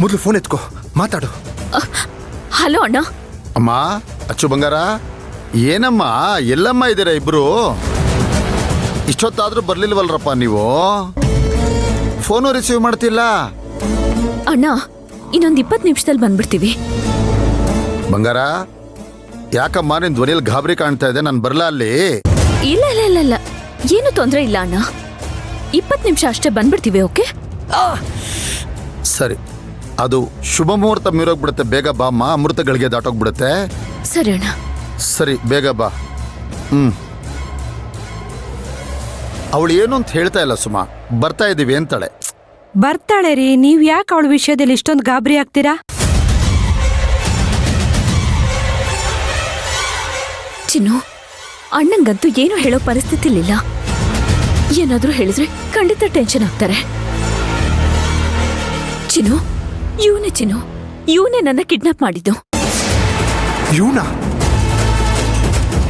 ಮೊದಲು ಫೋನ್ ಎತ್ಕೋ, ಮಾತಾಡು. ಹಲೋ ಅಣ್ಣ. ಅಮ್ಮ, ಅಚ್ಚು ಬಂಗಾರ, ಏನಮ್ಮ, ಎಲ್ಲಮ್ಮ ಇದ್ದೀರಾ ಇಬ್ರು? ಇಷ್ಟೊತ್ತಾದ್ರೂ ಬರ್ಲಿಲ್ವಲ್ರಪ್ಪ ನೀವು? ಫೋನು ರಿಸೀವ್ ಮಾಡ್ತಿಲ್ಲ. ಅಣ್ಣ, ಇನ್ನೊಂದು 20 ನಿಮಿಷದಲ್ಲಿ ಬಂದ್ಬಿಡ್ತೀವಿ. ಬಂಗಾರ, ಯಾಕಮ್ಮ ನಿನ್ ಧ್ವನಿಯಲ್ಲಿ ಗಾಬರಿ ಕಾಣ್ತಾ ಇದೆ? ನಾನು ಬರ್ಲಾ ಅಲ್ಲಿ? ಇಲ್ಲ ಇಲ್ಲ ಇಲ್ಲ ಇಲ್ಲ, ಏನು ತೊಂದರೆ ಇಲ್ಲ ಅಣ್ಣ. 20 ನಿಮಿಷ ಅಷ್ಟೇ ಬಂದ್ಬಿಡ್ತೀವಿ. ಓಕೆ ಸರಿ. ಅದು ಶುಭ ಮುಹೂರ್ತ ಮೀರೋಗ್ಬಿಡುತ್ತೆ. ಬೇಗ ಬಾ ಅಮ್ಮ, ಅಮೃತಗಳಿಗೆ ದಾಟೋಗ್ಬಿಡುತ್ತೆ. ಸರಿ ಅಣ್ಣ. ಸರಿ, ಬೇಗ ಬಾ. ಅವಳು ಏನು ಅಂತ ಹೇಳ್ತಾ ಇಲ್ಲ ಸುಮಾ. ಬರ್ತಾ ಇದ್ದೀವಿ ಅಂತಾಳೆ. ಬರ್ತಾಳೆ ರೀ. ನೀವ್ ಯಾಕೆ ಅವಳ ವಿಷಯದಲ್ಲಿ ಇಷ್ಟೊಂದು ಗಾಬರಿ ಆಗ್ತೀರಾ? ಚಿನ್ನು, ಅಣ್ಣಂಗಂತೂ ಏನು ಹೇಳೋ ಪರಿಸ್ಥಿತಿಲಿಲ್ಲ. ಏನಾದ್ರೂ ಹೇಳಿದ್ರೆ ಖಂಡಿತ ಟೆನ್ಷನ್ ಆಗ್ತಾರೆ. ಚಿನ್ನು, ಇವನೇ ನನ್ನ ಕಿಡ್ನಾಪ್ ಮಾಡಿದ್ದು. ಇವನಾ?